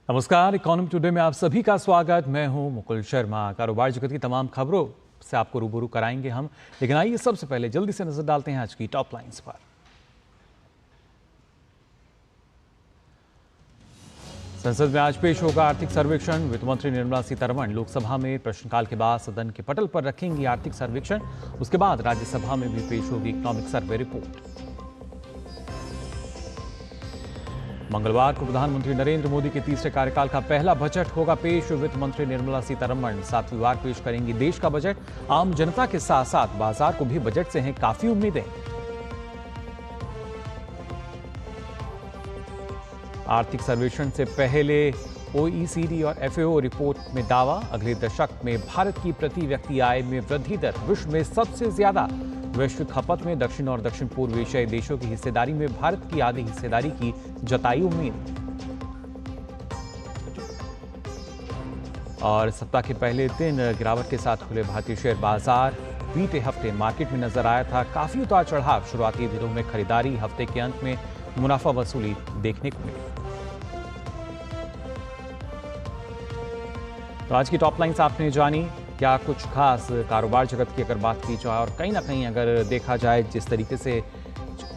नमस्कार, economy today में आप सभी का स्वागत। मैं हूं मुकुल शर्मा। कारोबार जगत की तमाम खबरों से आपको रूबरू कराएंगे हम, लेकिन आइए सबसे पहले जल्दी से नजर डालते हैं आज की टॉप लाइंस पर। संसद में आज पेश होगा आर्थिक सर्वेक्षण। वित्त मंत्री निर्मला सीतारमण लोकसभा में प्रश्नकाल के बाद सदन के पटल पर रखेंगी आर्थिक सर्वेक्षण। उसके बाद राज्यसभा में भी पेश होगी इकोनॉमिक सर्वे रिपोर्ट। मंगलवार को प्रधानमंत्री नरेंद्र मोदी के तीसरे कार्यकाल का पहला बजट होगा पेश। वित्त मंत्री निर्मला सीतारमण 7वीं बार पेश करेंगी देश का बजट। आम जनता के साथ साथ बाजार को भी बजट से हैं काफी उम्मीदें। आर्थिक सर्वेक्षण से पहले ओईसीडी और एफएओ रिपोर्ट में दावा, अगले दशक में भारत की प्रति व्यक्ति आय में वृद्धि दर विश्व में सबसे ज्यादा। वैश्विक खपत में दक्षिण और दक्षिण पूर्व एशियाई देशों की हिस्सेदारी में भारत की आधी हिस्सेदारी की जताई उम्मीद। और सप्ताह के पहले दिन गिरावट के साथ खुले भारतीय शेयर बाजार। बीते हफ्ते मार्केट में नजर आया था काफी उतार चढ़ाव। शुरुआती दिनों में खरीदारी, हफ्ते के अंत में मुनाफा वसूली देखने को मिली। तो आज की टॉप लाइन्स आपने जानी। क्या कुछ खास कारोबार जगत की अगर बात की जाए और कहीं ना कहीं अगर देखा जाए जिस तरीके से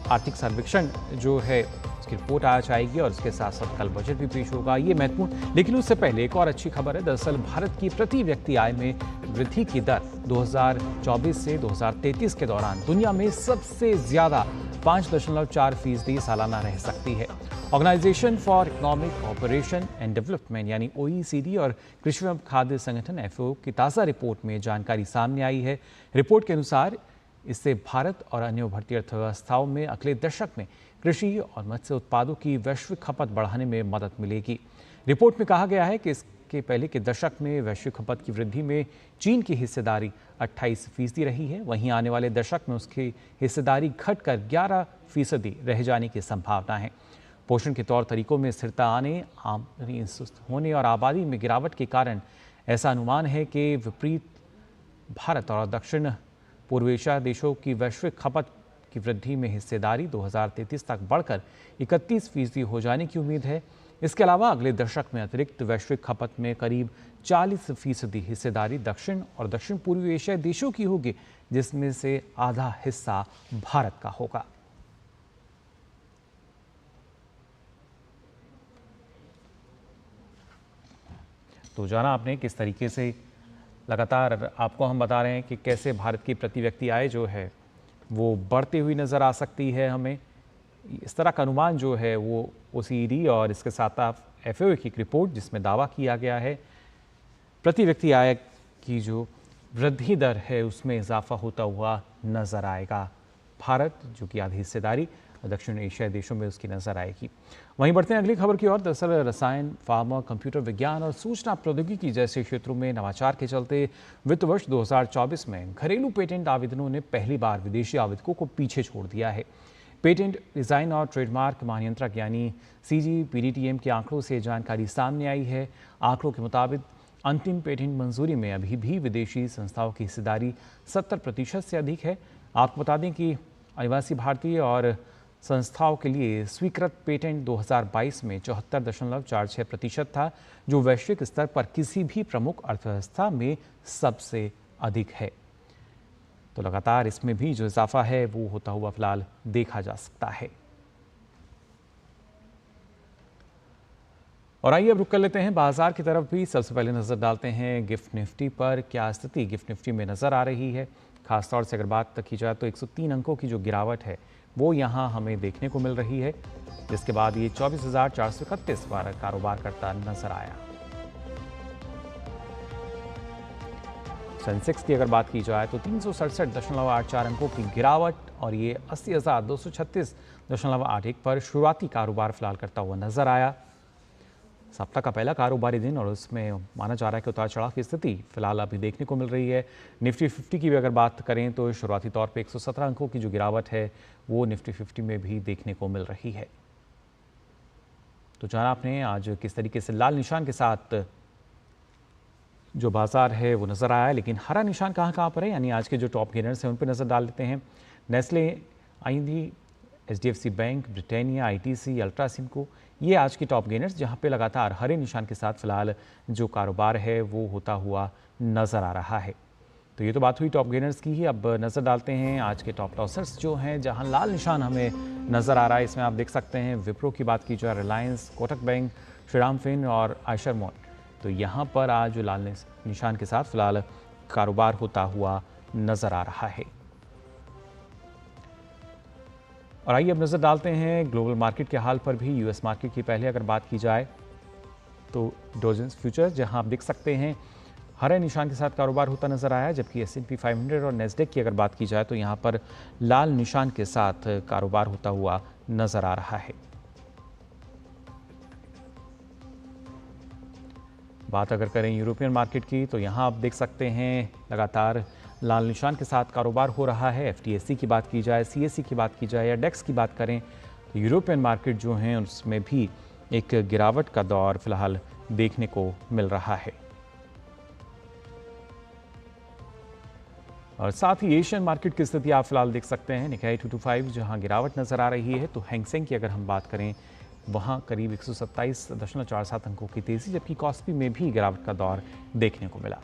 आर्थिक सर्वेक्षण जो है उसकी रिपोर्ट आ जाएगी और उसके साथ साथ कल बजट भी पेश होगा, ये महत्वपूर्ण। लेकिन उससे पहले एक और अच्छी खबर है। दरअसल भारत की प्रति व्यक्ति आय में वृद्धि की दर 2024 से 2033 के दौरान दुनिया में सबसे ज्यादा 5.4% सालाना रह सकती है। Organisation for economic cooperation and development यानी ओईसीडी और कृषि एवं खाद्य संगठन एफएओ की ताज़ा रिपोर्ट में जानकारी सामने आई है। रिपोर्ट के अनुसार इससे भारत और अन्य उभरती अर्थव्यवस्थाओं में अगले दशक में कृषि और मत्स्य उत्पादों की वैश्विक खपत बढ़ाने में मदद मिलेगी। रिपोर्ट में कहा गया है कि इसके पहले के दशक में वैश्विक खपत की वृद्धि में चीन की हिस्सेदारी 28% रही है। वहीं आने वाले दशक में उसकी हिस्सेदारी घटकर 11% रह जाने की संभावना है। पोषण के तौर तरीकों में स्थिरता आने, आमदनी सुस्त होने और आबादी में गिरावट के कारण ऐसा अनुमान है कि विपरीत भारत और दक्षिण पूर्व एशिया देशों की वैश्विक खपत की वृद्धि में हिस्सेदारी 2033 तक बढ़कर 31% हो जाने की उम्मीद है। इसके अलावा अगले दशक में अतिरिक्त वैश्विक खपत में करीब 40% हिस्सेदारी दक्षिण और दक्षिण पूर्वी एशियाई देशों की होगी, जिसमें से आधा हिस्सा भारत का होगा। तो जाना आपने किस तरीके से लगातार आपको हम बता रहे हैं कि कैसे भारत की प्रति व्यक्ति आय जो है वो बढ़ती हुई नज़र आ सकती है। हमें इस तरह का अनुमान जो है वो ओईसीडी और इसके साथ एफएओ की एक रिपोर्ट जिसमें दावा किया गया है प्रति व्यक्ति आय की जो वृद्धि दर है उसमें इजाफा होता हुआ नज़र आएगा। भारत जो कि आधी हिस्सेदारी दक्षिण एशियाई देशों में उसकी नजर आएगी। वहीं बढ़ते हैं अगली खबर की ओर। दरअसल रसायन, फार्मा, कंप्यूटर विज्ञान और सूचना प्रौद्योगिकी जैसे क्षेत्रों में नवाचार के चलते वित्त वर्ष 2024 में घरेलू पेटेंट आवेदनों ने पहली बार विदेशी आवेदकों को पीछे छोड़ दिया है। पेटेंट डिजाइन और ट्रेडमार्क महानियंत्रक यानी सीजीपीडीटीएम के आंकड़ों से जानकारी सामने आई है। आंकड़ों के मुताबिक अंतिम पेटेंट मंजूरी में अभी भी विदेशी संस्थाओं की हिस्सेदारी 70% से अधिक है। आपको बता दें कि अनिवासी भारतीय और संस्थाओं के लिए स्वीकृत पेटेंट 2022 में 74.46% था, जो वैश्विक स्तर पर किसी भी प्रमुख अर्थव्यवस्था में सबसे अधिक है। तो लगातार इसमें भी जो इजाफा है वो होता हुआ फिलहाल देखा जा सकता है। और आइए अब रुक कर लेते हैं बाजार की तरफ भी। सबसे पहले नजर डालते हैं गिफ्ट निफ्टी पर। क्या स्थिति गिफ्ट निफ्टी में नजर आ रही है? खासतौर से अगर बात की जाए तो 103 अंकों की जो गिरावट है वो यहाँ हमें देखने को मिल रही है, जिसके बाद ये 24,431 पर कारोबार करता नजर आया। सेंसेक्स की अगर बात की जाए तो 367.84 अंकों की गिरावट और ये 80,236.81 पर शुरुआती कारोबार फिलहाल करता हुआ नजर आया। सप्ताह का पहला कारोबारी दिन और उसमें माना जा रहा है कि उतार चढ़ाव की स्थिति फिलहाल अभी देखने को मिल रही है। निफ्टी 50 की भी अगर बात करें तो शुरुआती तौर पे 117 अंकों की जो गिरावट है वो निफ्टी 50 में भी देखने को मिल रही है। तो जाना आपने आज किस तरीके से लाल निशान के साथ जो बाजार है वो नजर आया, लेकिन हरा निशान कहाँ पर है, यानी आज के जो टॉप गेनर्स हैं उन पर नजर डाल लेते हैं। नेस्ले, आईंदी HDFC बैंक, ब्रिटानिया, ITC, अल्ट्रासिमको, ये आज के टॉप गेनर्स, जहां पे लगातार हरे निशान के साथ फिलहाल जो कारोबार है वो होता हुआ नज़र आ रहा है। तो ये तो बात हुई टॉप गेनर्स की ही। अब नज़र डालते हैं आज के टॉप लॉसर्स जो हैं, जहां लाल निशान हमें नज़र आ रहा है। इसमें आप देख सकते हैं विप्रो की बात की जाए, रिलायंस, कोटक बैंक, श्रीराम फिन और आयशर मॉल। तो यहाँ पर आज लाल निशान के साथ फिलहाल कारोबार होता हुआ नज़र आ रहा है। और आइए अब नज़र डालते हैं ग्लोबल मार्केट के हाल पर भी। यूएस मार्केट की पहले अगर बात की जाए तो डॉ जोन्स फ्यूचर्स, जहां आप देख सकते हैं हरे निशान के साथ कारोबार होता नजर आया, जबकि S&P 500 और नेस्डेक की अगर बात की जाए तो यहां पर लाल निशान के साथ कारोबार होता हुआ नजर आ रहा है। बात अगर करें यूरोपियन मार्केट की तो यहां आप देख सकते हैं लगातार लाल निशान के साथ कारोबार हो रहा है। FTSE की बात की जाए, CSE की बात की जाए या डेक्स की बात करें तो यूरोपियन मार्केट जो हैं उसमें भी एक गिरावट का दौर फिलहाल देखने को मिल रहा है। और साथ ही एशियन मार्केट की स्थिति आप फिलहाल देख सकते हैं। निकाई 225 जहां गिरावट नजर आ रही है, तो हैंगसेंग की अगर हम बात करें वहां करीब 127.47 अंकों की तेजी, जबकि कॉस्पी में भी गिरावट का दौर देखने को मिला।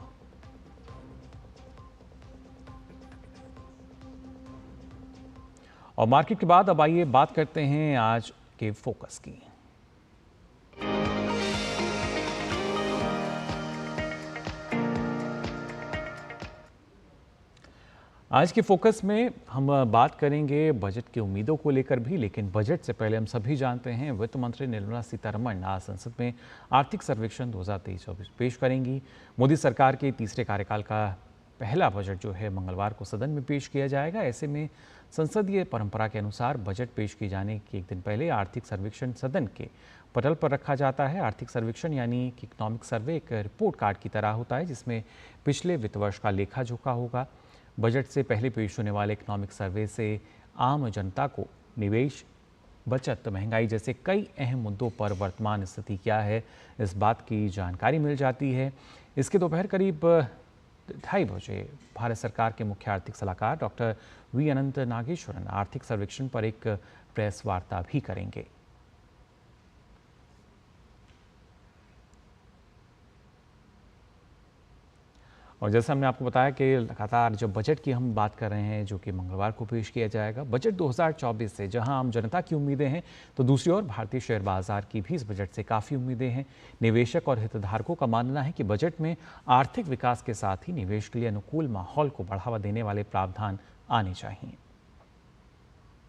और मार्केट के बाद अब आइए बात करते हैं आज के फोकस की। आज के फोकस में हम बात करेंगे बजट की उम्मीदों को लेकर भी, लेकिन बजट से पहले हम सभी जानते हैं वित्त मंत्री निर्मला सीतारमण आज संसद में आर्थिक सर्वेक्षण 2023-24 पेश करेंगी। मोदी सरकार के तीसरे कार्यकाल का पहला बजट जो है मंगलवार को सदन में पेश किया जाएगा। ऐसे में संसदीय परंपरा के अनुसार बजट पेश किए जाने के एक दिन पहले आर्थिक सर्वेक्षण सदन के पटल पर रखा जाता है। आर्थिक सर्वेक्षण यानी कि इकोनॉमिक सर्वे एक रिपोर्ट कार्ड की तरह होता है, जिसमें पिछले वित्त वर्ष का लेखा जोखा होगा। बजट से पहले पेश होने वाले इकोनॉमिक सर्वे से आम जनता को निवेश, बचत, महंगाई जैसे कई अहम मुद्दों पर वर्तमान स्थिति क्या है, इस बात की जानकारी मिल जाती है। इसके दोपहर करीब 2:30 बजे भारत सरकार के मुख्य आर्थिक सलाहकार डॉक्टर वी अनंत नागेश्वरन आर्थिक सर्वेक्षण पर एक प्रेस वार्ता भी करेंगे। और जैसे हमने आपको बताया कि लगातार जब बजट की हम बात कर रहे हैं जो कि मंगलवार को पेश किया जाएगा, बजट 2024 से जहां आम जनता की उम्मीदें हैं, तो दूसरी ओर भारतीय शेयर बाजार की भी इस बजट से काफ़ी उम्मीदें हैं। निवेशक और हितधारकों का मानना है कि बजट में आर्थिक विकास के साथ ही निवेश के लिए अनुकूल माहौल को बढ़ावा देने वाले प्रावधान आने चाहिए।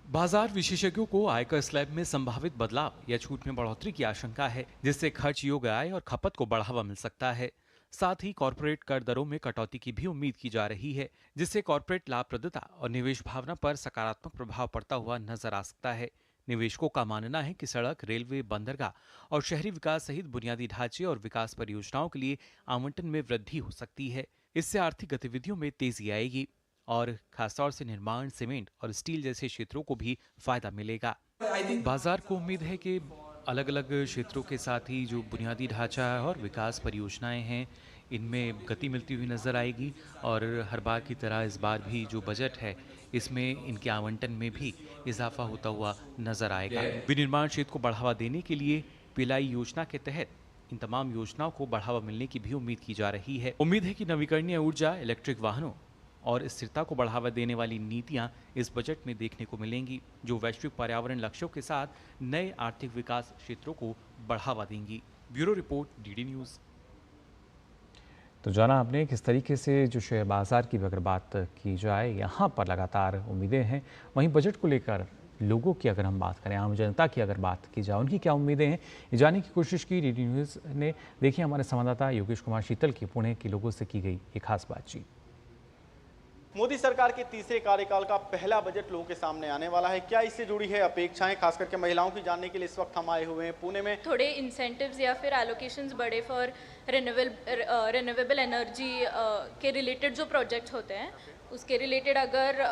बाजार विशेषज्ञों को आयकर स्लैब में संभावित बदलाव या छूट में बढ़ोतरी की आशंका है, जिससे खर्च योग्य आय और खपत को बढ़ावा मिल सकता है। साथ ही कॉरपोरेट कर दरों में कटौती की भी उम्मीद की जा रही है, जिससे कॉरपोरेट लाभप्रदता और निवेश भावना पर सकारात्मक प्रभाव पड़ता हुआ नजर आ सकता है। निवेशकों का मानना है कि सड़क, रेलवे, बंदरगाह और शहरी विकास सहित बुनियादी ढांचे और विकास परियोजनाओं के लिए आवंटन में वृद्धि हो सकती है। इससे आर्थिक गतिविधियों में तेजी आएगी और खासतौर से निर्माण, सीमेंट और स्टील जैसे क्षेत्रों को भी फायदा मिलेगा। बाजार को उम्मीद है कि अलग अलग क्षेत्रों के साथ ही जो बुनियादी ढांचा है और विकास परियोजनाएं हैं, इनमें गति मिलती हुई नजर आएगी और हर बार की तरह इस बार भी जो बजट है इसमें इनके आवंटन में भी इजाफा होता हुआ नजर आएगा। विनिर्माण क्षेत्र को बढ़ावा देने के लिए पिलाई योजना के तहत इन तमाम योजनाओं को बढ़ावा मिलने की भी उम्मीद की जा रही है। उम्मीद है कि नवीकरणीय ऊर्जा, इलेक्ट्रिक वाहनों और स्थिरता को बढ़ावा देने वाली नीतियां इस बजट में देखने को मिलेंगी, जो वैश्विक पर्यावरण लक्ष्यों के साथ नए आर्थिक विकास क्षेत्रों को बढ़ावा देंगी। Bureau report, DD news. तो जाना आपने किस तरीके से जो शेयर बाजार की अगर बात की जाए, यहाँ पर लगातार उम्मीदें हैं। वहीं बजट को लेकर लोगों की अगर हम बात करें, आम जनता की अगर बात की जाए, उनकी क्या उम्मीदें हैं, ये जानने की कोशिश की DD न्यूज़ ने। देखिए हमारे संवाददाता योगेश कुमार शीतल की पुणे के लोगों से की गई ये खास बातचीत। मोदी सरकार के तीसरे कार्यकाल का पहला बजट लोगों के सामने आने वाला है। क्या इससे जुड़ी है अपेक्षाएं, खास करके महिलाओं की, जानने के लिए इस वक्त हम आए हुए हैं पुणे में। थोड़े इंसेंटिव्स या फिर एलोकेशंस बढ़े फॉर रिन्यूएबल एनर्जी के रिलेटेड जो प्रोजेक्ट होते हैं उसके रिलेटेड अगर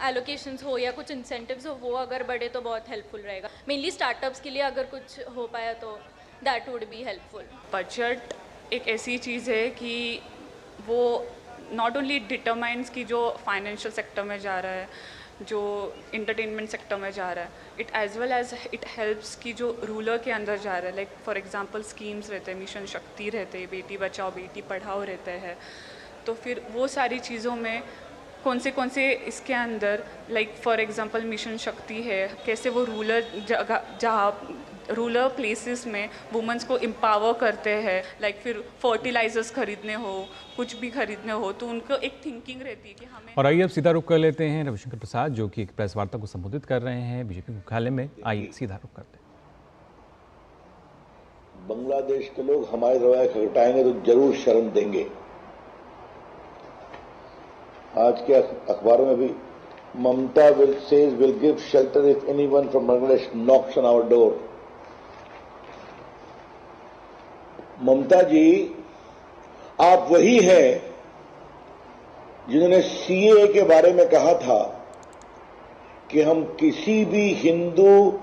एलोकेशंस हो या कुछ इंसेंटिव्स हो, वो अगर बढ़े तो बहुत हेल्पफुल रहेगा। मेनली स्टार्टअप्स के लिए अगर कुछ हो पाया तो that would be helpful. Budget एक ऐसी चीज़ है कि वो नॉट ओनली डिटरमाइंस कि जो फाइनेंशियल सेक्टर में जा रहा है जो इंटरटेनमेंट सेक्टर में जा रहा है, it as well as it helps कि जो रूरल के अंदर जा रहा है, लाइक फॉर एग्जांपल स्कीम्स रहते हैं, मिशन शक्ति रहते हैं, बेटी बचाओ बेटी पढ़ाओ रहते हैं, तो फिर वो सारी चीज़ों में कौन से इसके अंदर, लाइक फॉर एग्जांपल मिशन शक्ति है, कैसे वो रूरल जगह जहाँ रूरल प्लेसेस में वुमेंस को एम्पावर करते हैं, लाइक फिर फर्टिलाइजर्स खरीदने हो, कुछ भी खरीदने हो, तो उनको एक थिंकिंग रहती है कि हमें। और आइए अब सीधा रुख कर लेते हैं रविशंकर प्रसाद, जो कि एक प्रेस वार्ता को संबोधित कर रहे हैं बीजेपी मुख्यालय में। आइए सीधा रुख करते हैं। बांग्लादेश के लोग हमारे रवैया खटाएंगे तो जरूर शर्म देंगे। आज के अखबारों में भी Mamata will give shelter if anyone from Bangladesh knocks on our door. Mamata ji, आप वही हैं जिन्होंने सीए के बारे में कहा था कि हम किसी भी हिंदू,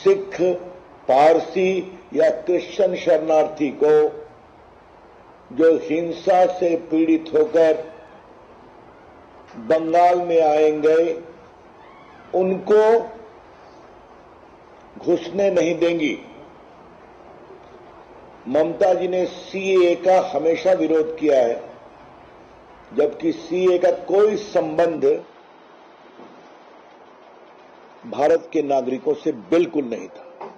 सिख, पारसी या क्रिश्चियन शरणार्थी को जो हिंसा से पीड़ित होकर बंगाल में आएंगे उनको घुसने नहीं देंगी। ममता जी ने सीए का हमेशा विरोध किया है, जबकि सीए का कोई संबंध भारत के नागरिकों से बिल्कुल नहीं था,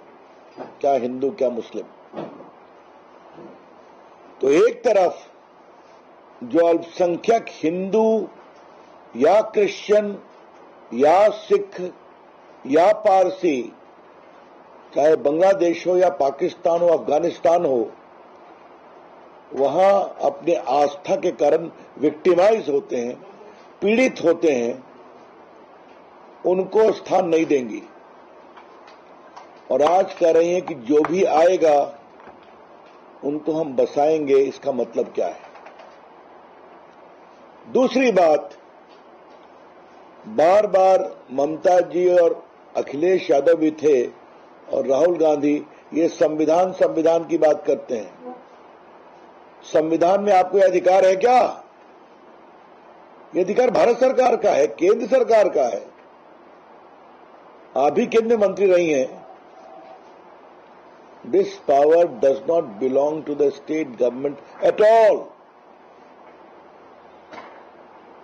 क्या हिंदू क्या मुस्लिम। तो एक तरफ जो अल्पसंख्यक हिंदू या क्रिश्चियन या सिख या पारसी, चाहे बांग्लादेश हो या पाकिस्तान हो, अफगानिस्तान हो, वहां अपने आस्था के कारण विक्टिमाइज होते हैं, पीड़ित होते हैं, उनको स्थान नहीं देंगी। और आज कह रही हैं कि जो भी आएगा उनको हम बसाएंगे। इसका मतलब क्या है? दूसरी बात, बार बार ममता जी और अखिलेश यादव भी थे और राहुल गांधी ये संविधान की बात करते हैं। संविधान में आपको यह अधिकार है क्या? यह अधिकार भारत सरकार का है, केंद्र सरकार का है। आप भी केंद्र में मंत्री रही हैं। This power does not belong to the state government at all.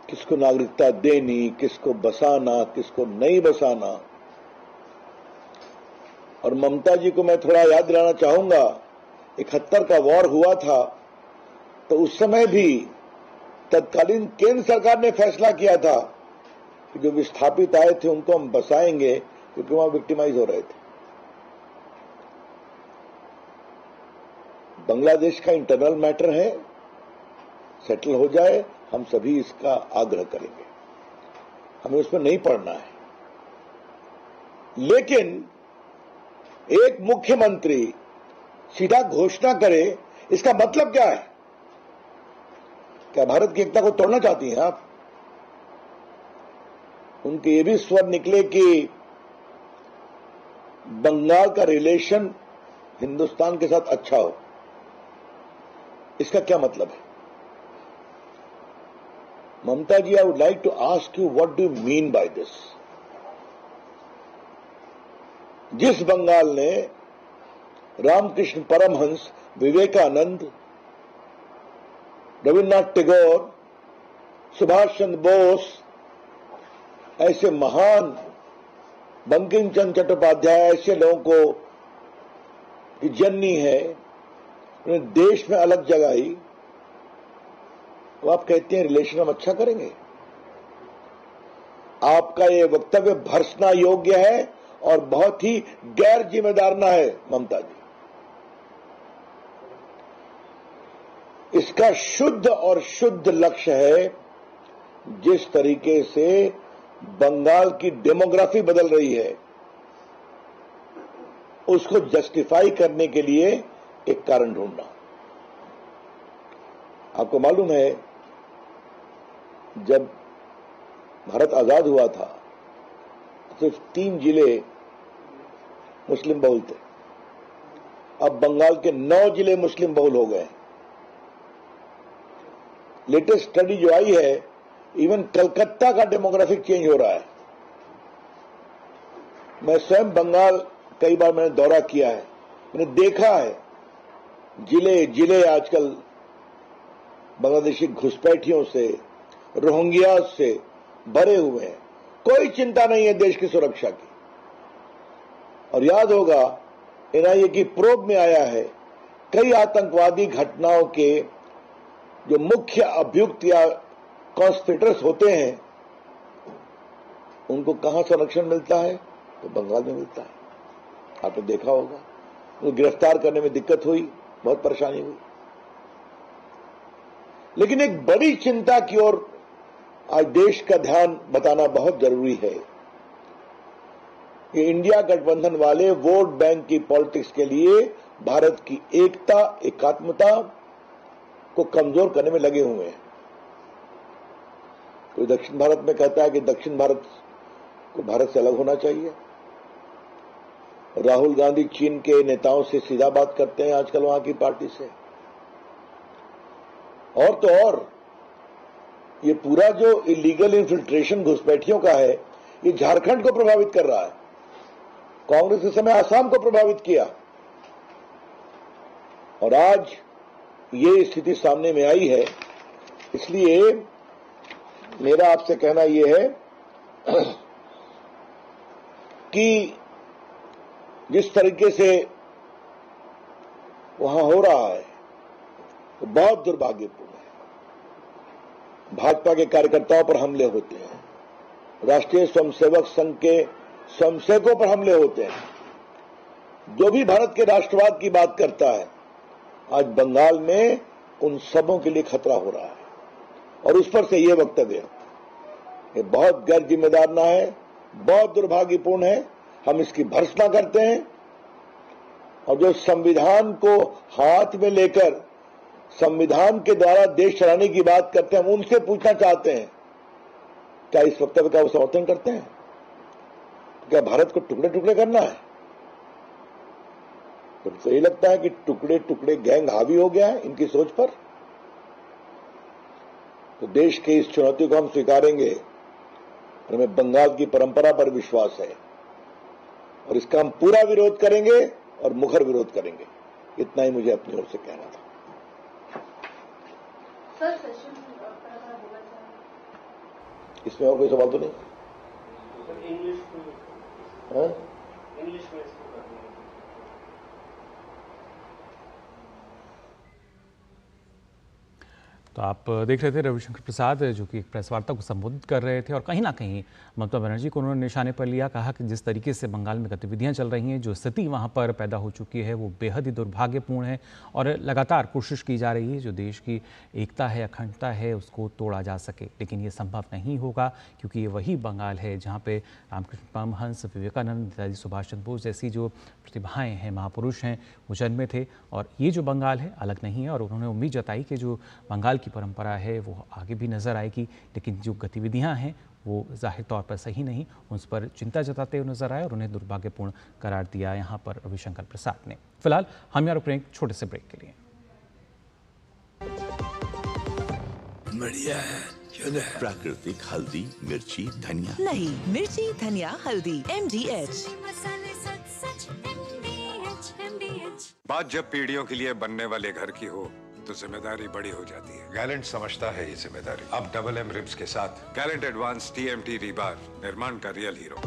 किसको नागरिकता देनी, किसको बसाना, किसको नहीं बसाना। और ममता जी को मैं थोड़ा याद दिलाना चाहूंगा, 71 का वॉर हुआ था तो उस समय भी तत्कालीन केंद्र सरकार ने फैसला किया था कि जो विस्थापित आए थे उनको हम बसाएंगे, क्योंकि वहां विक्टिमाइज हो रहे थे। बांग्लादेश का इंटरनल मैटर है, सेटल हो जाए, हम सभी इसका आग्रह करेंगे, हमें उसमें नहीं पड़ना है। लेकिन एक मुख्यमंत्री सीधा घोषणा करे, इसका मतलब क्या है? क्या भारत की एकता को तोड़ना चाहती हैं आप? उनके ये भी स्वर निकले कि बंगाल का रिलेशन हिंदुस्तान के साथ अच्छा हो। इसका क्या मतलब है? Mamata ji, I would like to ask you, what do you mean by this? जिस बंगाल ने रामकृष्ण परमहंस, विवेकानंद, रविन्द्रनाथ टैगोर, सुभाष चंद्र बोस ऐसे महान, बंकिम चंद्र चट्टोपाध्याय ऐसे लोगों को की जननी है, उन्हें देश में अलग जगाई, वो आप कहते हैं रिलेशन हम अच्छा करेंगे? आपका ये वक्तव्य भर्त्सना योग्य है और बहुत ही गैर जिम्मेदाराना है ममता जी। इसका शुद्ध और शुद्ध लक्ष्य है, जिस तरीके से बंगाल की डेमोग्राफी बदल रही है उसको जस्टिफाई करने के लिए एक कारण ढूंढना। आपको मालूम है, जब भारत आजाद हुआ था सिर्फ 3 जिले मुस्लिम बहुल थे, अब बंगाल के 9 जिले मुस्लिम बहुल हो गए। लेटेस्ट स्टडी जो आई है, इवन कलकत्ता का डेमोग्राफिक चेंज हो रहा है। मैं स्वयं बंगाल कई बार मैंने दौरा किया है, मैंने देखा है जिले जिले आजकल बांग्लादेशी घुसपैठियों से, रोहिंग्या से भरे हुए हैं। कोई चिंता नहीं है देश की सुरक्षा की। और याद होगा एनआईए की प्रोब में आया है कई आतंकवादी घटनाओं के जो मुख्य अभियुक्त या कॉन्स्पिरेटर्स होते हैं उनको कहां संरक्षण मिलता है? तो बंगाल में मिलता है। आपने देखा होगा, उनको गिरफ्तार करने में दिक्कत हुई, बहुत परेशानी हुई। लेकिन एक बड़ी चिंता की ओर आज देश का ध्यान बताना बहुत जरूरी है। ये इंडिया गठबंधन वाले वोट बैंक की पॉलिटिक्स के लिए भारत की एकता, एकात्मता को कमजोर करने में लगे हुए हैं। कोई दक्षिण भारत में कहता है कि दक्षिण भारत को भारत से अलग होना चाहिए। राहुल गांधी चीन के नेताओं से सीधा बात करते हैं आजकल वहां की पार्टी से। और तो और ये पूरा जो इलीगल इन्फिल्ट्रेशन घुसपैठियों का है, ये झारखंड को प्रभावित कर रहा है। कांग्रेस इस समय आसाम को प्रभावित किया और आज ये स्थिति सामने में आई है। इसलिए मेरा आपसे कहना यह है कि जिस तरीके से वहां हो रहा है तो बहुत दुर्भाग्यपूर्ण है। भाजपा के कार्यकर्ताओं पर हमले होते हैं, राष्ट्रीय स्वयंसेवक संघ के स्वयंसेवकों पर हमले होते हैं। जो भी भारत के राष्ट्रवाद की बात करता है, आज बंगाल में उन सबों के लिए खतरा हो रहा है और उस पर से यह वक्तव्य ये बहुत गैर जिम्मेदार है, बहुत दुर्भाग्यपूर्ण है। हम इसकी भर्त्सना करते हैं और जो संविधान को हाथ में लेकर संविधान के द्वारा देश चलाने की बात करते हैं, हम उनसे पूछना चाहते हैं क्या इस वक्तव्य का वो समर्थन करते हैं? क्या भारत को टुकड़े टुकड़े करना है? तो ये लगता है कि टुकड़े टुकड़े गैंग हावी हो गया है इनकी सोच पर। तो देश के इस चुनौती को हम स्वीकारेंगे। हमें बंगाल की परंपरा पर विश्वास है और इसका हम पूरा विरोध करेंगे और मुखर विरोध करेंगे। इतना ही मुझे अपनी ओर से कहना था। इसमें और कोई सवाल तो नहीं? इंग्लिश में तो आप देख रहे थे रविशंकर प्रसाद जो कि एक प्रेस वार्ता को संबोधित कर रहे थे और कहीं ना कहीं ममता बनर्जी को उन्होंने निशाने पर लिया। कहा कि जिस तरीके से बंगाल में गतिविधियां चल रही हैं, जो स्थिति वहां पर पैदा हो चुकी है, वो बेहद ही दुर्भाग्यपूर्ण है और लगातार कोशिश की जा रही है जो देश की एकता है, अखंडता है, उसको तोड़ा जा सके। लेकिन ये संभव नहीं होगा क्योंकि ये वही बंगाल है जहाँ पे रामकृष्ण परमहंस, विवेकानंद, नेताजी सुभाष चंद्र बोस जैसी जो प्रतिभाएँ हैं, महापुरुष हैं, वो जन्मे थे। और ये जो बंगाल है अलग नहीं है और उन्होंने उम्मीद जताई कि जो बंगाल की परंपरा है वो आगे भी नजर आएगी। लेकिन जो गतिविधियां हैं वो जाहिर तौर पर सही नहीं, उस पर चिंता जताते हुए नजर आए और उन्हें दुर्भाग्यपूर्ण करार दिया यहाँ पर रविशंकर प्रसाद ने। फिलहाल हम यहाँ रुक रहे हैं छोटे से ब्रेक के लिए। बढ़िया है, प्राकृतिक हल्दी, मिर्ची, धनिया। नहीं, मिर्ची, धनिया, हल्दी, MDH। बात जब पीढ़ियों के लिए बनने वाले घर की हो तो जिम्मेदारी बड़ी हो जाती है। गैलेंट समझता है ये जिम्मेदारी। अब डबल M रिब्स के साथ गैलेंट एडवांस TMT रीबार, निर्माण का रियल हीरो।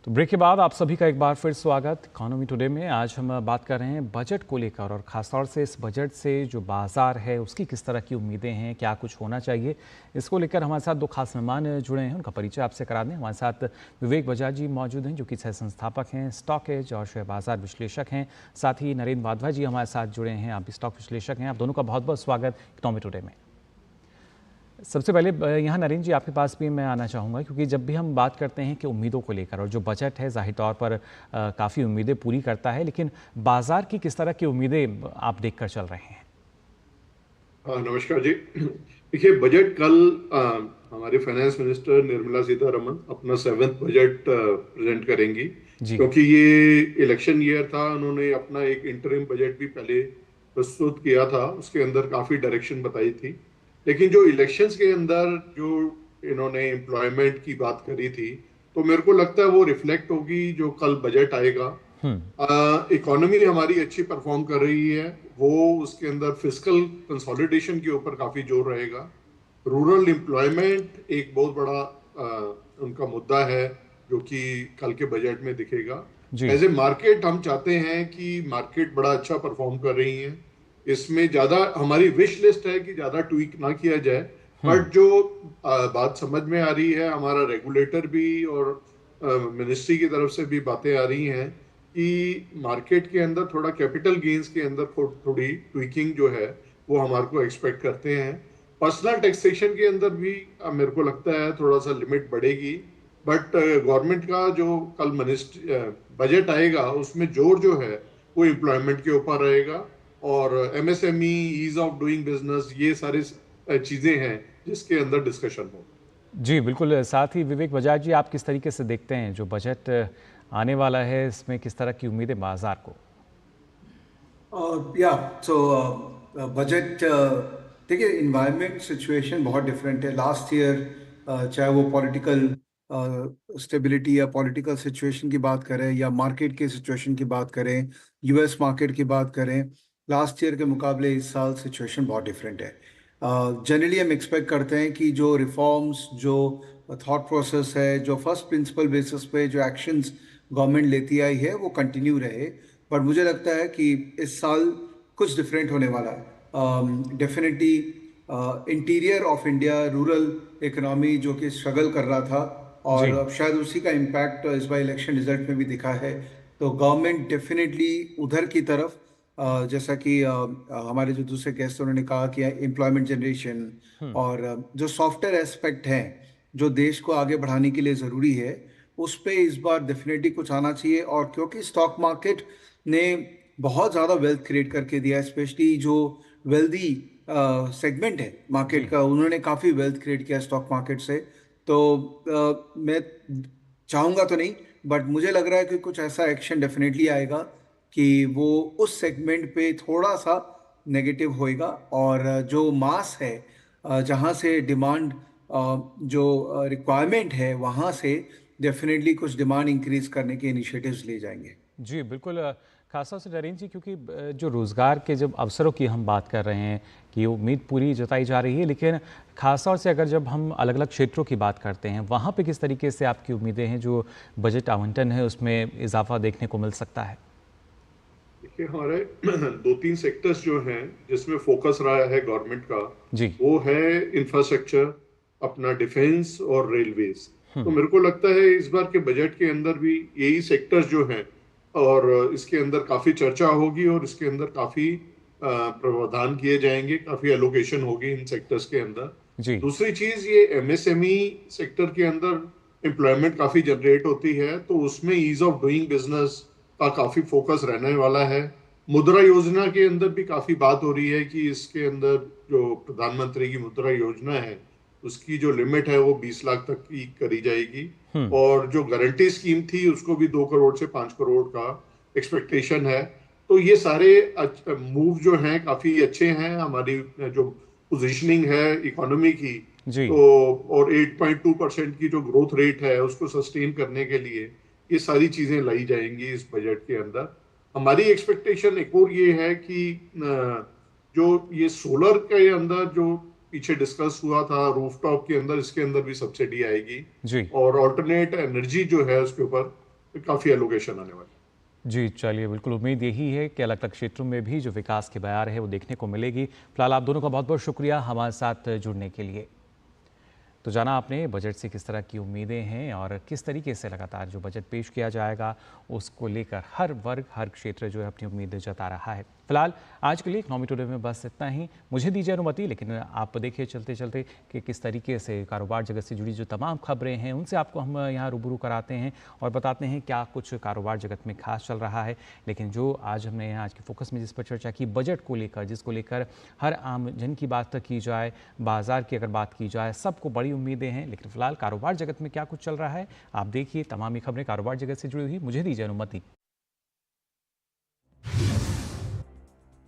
तो ब्रेक के बाद आप सभी का एक बार फिर स्वागत इकोनॉमी टुडे में। आज हम बात कर रहे हैं बजट को लेकर और ख़ासतौर से इस बजट से जो बाजार है उसकी किस तरह की उम्मीदें हैं, क्या कुछ होना चाहिए, इसको लेकर हमारे साथ दो खास मेहमान जुड़े हैं। उनका परिचय आपसे करा दें। हमारे साथ विवेक बजाज जी मौजूद हैं जो कि सह संस्थापक हैं स्टॉक एज और शेयर बाजार विश्लेषक हैं। साथ ही नरेंद्र वाधवा जी हमारे साथ जुड़े हैं, आप भी स्टॉक विश्लेषक हैं। आप दोनों का बहुत बहुत स्वागत इकोनॉमी टुडे में। सबसे पहले यहाँ नरेंद्र जी आपके पास भी मैं आना चाहूँगा क्योंकि जब भी हम बात करते हैं कि उम्मीदों को लेकर और जो बजट है जाहिर तौर पर काफ़ी उम्मीदें पूरी करता है, लेकिन बाजार की किस तरह की उम्मीदें आप देखकर चल रहे हैं? नमस्कार जी। देखिए, बजट कल हमारे फाइनेंस मिनिस्टर निर्मला सीतारमण अपना 7th बजट प्रेजेंट करेंगी क्योंकि ये इलेक्शन ईयर था। उन्होंने अपना एक इंटरिम बजट भी पहले प्रस्तुत किया था, उसके अंदर काफ़ी डायरेक्शन बताई थी। लेकिन जो इलेक्शंस के अंदर जो इन्होंने एम्प्लॉयमेंट की बात करी थी, तो मेरे को लगता है वो रिफ्लेक्ट होगी जो कल बजट आएगा। इकोनॉमी हमारी अच्छी परफॉर्म कर रही है, वो उसके अंदर फिस्कल कंसोलिडेशन के ऊपर काफी जोर रहेगा। रूरल एम्प्लॉयमेंट एक बहुत बड़ा उनका मुद्दा है जो कि कल के बजट में दिखेगा। एज ए मार्केट हम चाहते हैं कि मार्केट बड़ा अच्छा परफॉर्म कर रही है, इसमें ज्यादा हमारी विश लिस्ट है कि ज्यादा ट्वीक ना किया जाए, बट जो बात समझ में आ रही है, हमारा रेगुलेटर भी और मिनिस्ट्री की तरफ से भी बातें आ रही हैं कि मार्केट के अंदर थोड़ा कैपिटल गेन्स के अंदर थोड़ी ट्वीकिंग जो है वो हमारे को एक्सपेक्ट करते हैं। पर्सनल टैक्सेशन के अंदर भी मेरे को लगता है थोड़ा सा लिमिट बढ़ेगी, बट गवर्नमेंट का जो कल बजट आएगा उसमें जोर जो है वो एम्प्लॉयमेंट के ऊपर रहेगा और MSME, ease of doing business, ये सारी चीजें हैं जिसके अंदर डिस्कशन हो। जी बिल्कुल। साथ ही विवेक बजाज जी, आप किस तरीके से देखते हैं जो बजट आने वाला है, इसमें किस तरह की उम्मीदें बाजार को? बजट देखिए, इन्वायरमेंट सिचुएशन बहुत डिफरेंट है। लास्ट ईयर चाहे वो पॉलिटिकल स्टेबिलिटी या पॉलिटिकल सिचुएशन की बात करें या मार्केट के सिचुएशन की बात करें, यूएस मार्केट की बात करें, लास्ट ईयर के मुकाबले इस साल सिचुएशन बहुत डिफरेंट है। जनरली हम एक्सपेक्ट करते हैं कि जो रिफॉर्म्स, जो थॉट प्रोसेस है, जो फर्स्ट प्रिंसिपल बेसिस पे जो एक्शंस गवर्नमेंट लेती आई है वो कंटिन्यू रहे, पर मुझे लगता है कि इस साल कुछ डिफरेंट होने वाला है। Definitely interior of India, rural economy जो कि स्ट्रगल कर रहा था और अब शायद उसी का इम्पैक्ट इस बार इलेक्शन रिजल्ट में भी दिखा है, तो गवर्नमेंट डेफिनेटली उधर की तरफ जैसा कि हमारे जो दूसरे गेस्ट उन्होंने कहा कि एम्प्लॉयमेंट जनरेशन और जो सॉफ्टवेयर एस्पेक्ट हैं जो देश को आगे बढ़ाने के लिए ज़रूरी है, उस पर इस बार डेफिनेटली कुछ आना चाहिए। और क्योंकि स्टॉक मार्केट ने बहुत ज़्यादा वेल्थ क्रिएट करके दिया, स्पेशली जो वेल्दी सेगमेंट है मार्केट का, उन्होंने काफ़ी वेल्थ क्रिएट किया स्टॉक मार्केट से। तो मैं चाहूँगा तो नहीं, बट मुझे लग रहा है कि कुछ ऐसा एक्शन डेफिनेटली आएगा कि वो उस सेगमेंट पे थोड़ा सा नेगेटिव होएगा और जो मास है, जहाँ से डिमांड, जो रिक्वायरमेंट है, वहाँ से डेफिनेटली कुछ डिमांड इंक्रीज करने के इनिशिएटिव्स ले जाएंगे। जी बिल्कुल। खासतौर से नरेंद्र जी, क्योंकि जो रोज़गार के जब अवसरों की हम बात कर रहे हैं कि उम्मीद पूरी जताई जा रही है, लेकिन खासतौर से अगर जब हम अलग अलग क्षेत्रों की बात करते हैं, वहाँ पे किस तरीके से आपकी उम्मीदें हैं, जो बजट आवंटन है उसमें इजाफा देखने को मिल सकता है? देखिए, हमारे 2-3 सेक्टर्स जो हैं जिसमें फोकस रहा है गवर्नमेंट का जी, वो है इंफ्रास्ट्रक्चर, अपना डिफेंस और रेलवेज। तो मेरे को लगता है इस बार के बजट के अंदर भी यही सेक्टर्स जो हैं और इसके अंदर काफी चर्चा होगी और इसके अंदर काफी प्रावधान किए जाएंगे, काफी एलोकेशन होगी इन सेक्टर्स के अंदर। दूसरी चीज, ये एमएसएमई सेक्टर के अंदर एम्प्लॉयमेंट काफी जनरेट होती है, तो उसमें ईज ऑफ डूइंग बिजनेस का काफी फोकस रहने वाला है। मुद्रा योजना के अंदर भी काफी बात हो रही है कि इसके अंदर जो प्रधानमंत्री की मुद्रा योजना है उसकी जो लिमिट है वो 20 लाख तक की करी जाएगी और जो गारंटी स्कीम थी उसको भी 2 करोड़ से 5 करोड़ का एक्सपेक्टेशन है। तो ये सारे मूव जो हैं काफी अच्छे हैं, हमारी जो पोजीशनिंग है इकोनॉमी की, तो और 8.2% की जो ग्रोथ रेट है उसको सस्टेन करने के लिए ये सारी चीजें लाई जाएंगी इस बजट के अंदर। हमारी एक्सपेक्टेशन एक और ये है कि जो ये सोलर के अंदर जो पीछे डिस्कस हुआ था रूफटॉप के अंदर, इसके अंदर भी सब्सिडी आएगी और ऑल्टरनेट एनर्जी जो है उसके ऊपर काफी एलोकेशन आने वाली। जी चलिए, बिल्कुल उम्मीद यही है कि अलग अलग क्षेत्रों में भी जो विकास की बयार है वो देखने को मिलेगी। फिलहाल आप दोनों का बहुत बहुत शुक्रिया हमारे साथ जुड़ने के लिए। तो जाना आपने बजट से किस तरह की उम्मीदें हैं और किस तरीके से लगातार जो बजट पेश किया जाएगा उसको लेकर हर वर्ग, हर क्षेत्र जो है अपनी उम्मीदें जता रहा है। फिलहाल आज के लिए इकोनॉमी टुडे में बस इतना ही। मुझे दीजिए अनुमति, लेकिन आप देखिए चलते चलते कि किस तरीके से कारोबार जगत से जुड़ी जो तमाम खबरें हैं उनसे आपको हम यहाँ रूबरू कराते हैं और बताते हैं क्या कुछ कारोबार जगत में खास चल रहा है। लेकिन जो आज हमने यहाँ आज के फोकस में जिस पर चर्चा की, बजट को लेकर, जिसको लेकर हर आम जन की बात की जाए, बाजार की अगर बात की जाए, सबको बड़ी उम्मीदें हैं। लेकिन फिलहाल कारोबार जगत में क्या कुछ चल रहा है आप देखिए। तमाम खबरें कारोबार जगत से जुड़ी हुई। मुझे दीजिए अनुमति।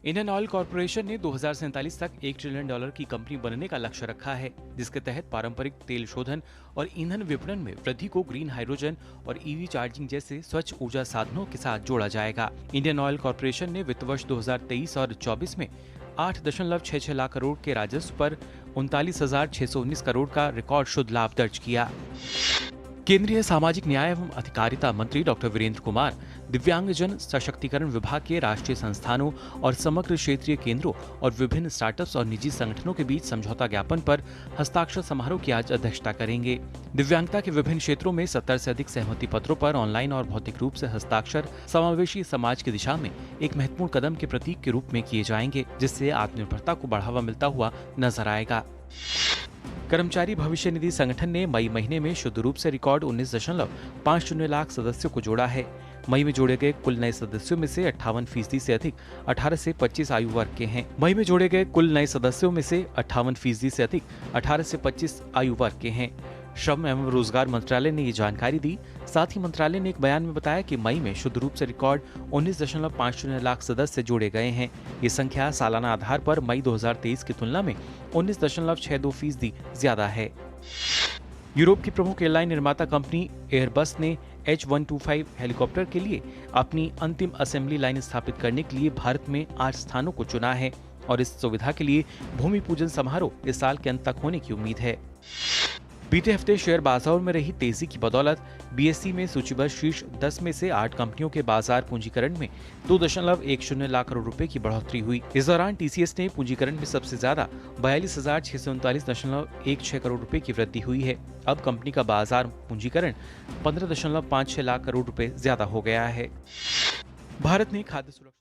इंडियन ऑयल कॉरपोरेशन ने 2047 तक $1 ट्रिलियन की कंपनी बनने का लक्ष्य रखा है, जिसके तहत पारंपरिक तेल शोधन और ईंधन विपणन में वृद्धि को ग्रीन हाइड्रोजन और ईवी चार्जिंग जैसे स्वच्छ ऊर्जा साधनों के साथ जोड़ा जाएगा। इंडियन ऑयल कॉरपोरेशन ने वित्त वर्ष 2023 और 24 में 8.66 लाख करोड़ के राजस्व पर 39,619 करोड़ का रिकॉर्ड शुद्ध लाभ दर्ज किया। केंद्रीय सामाजिक न्याय एवं अधिकारिता मंत्री डॉक्टर वीरेंद्र कुमार दिव्यांगजन सशक्तिकरण विभाग के राष्ट्रीय संस्थानों और समग्र क्षेत्रीय केंद्रों और विभिन्न स्टार्टअप्स और निजी संगठनों के बीच समझौता ज्ञापन पर हस्ताक्षर समारोह की आज अध्यक्षता करेंगे। दिव्यांगता के विभिन्न क्षेत्रों में 70 से अधिक सहमति पत्रों पर ऑनलाइन और भौतिक रूप से हस्ताक्षर समावेशी समाज की दिशा में एक महत्वपूर्ण कदम के प्रतीक के रूप में किए जाएंगे, जिससे आत्मनिर्भरता को बढ़ावा मिलता हुआ नजर आएगा। कर्मचारी भविष्य निधि संगठन ने मई महीने में शुद्ध रूप से रिकॉर्ड 19.50 लाख सदस्यों को जोड़ा है। मई में जोड़े गए कुल नए सदस्यों में से 58% से अधिक 18 से 25 आयु वर्ग के हैं। मई में जोड़े गए कुल नए सदस्यों में से 58% से अधिक 18 से 25 आयु वर्ग के हैं। श्रम एवं रोजगार मंत्रालय ने ये जानकारी दी। साथ ही मंत्रालय ने एक बयान में बताया कि मई में शुद्ध रूप से रिकॉर्ड 19.50 लाख सदस्य जोड़े गए हैं। ये संख्या सालाना आधार पर मई 2023 की तुलना में 19.62% ज्यादा है। यूरोप की प्रमुख एयरलाइन निर्माता कंपनी एयरबस ने H125 हेलीकॉप्टर के लिए अपनी अंतिम असेंबली लाइन स्थापित करने के लिए भारत में 8 स्थानों को चुना है और इस सुविधा के लिए भूमि पूजन समारोह इस साल के अंत तक होने की उम्मीद है। बीते हफ्ते शेयर बाजार में रही तेजी की बदौलत BSE में सूचीबद्ध शीर्ष 10 में से 8 कंपनियों के बाजार पूंजीकरण में 2.10 लाख करोड़ रुपए की बढ़ोतरी हुई। इस दौरान TCS ने पूंजीकरण में सबसे ज्यादा 42,639.16 करोड़ रुपए की वृद्धि हुई है। अब कंपनी का बाजार पूंजीकरण 15.56 लाख करोड़ रुपए ज्यादा हो गया है। भारत ने खाद्य सुरक्षा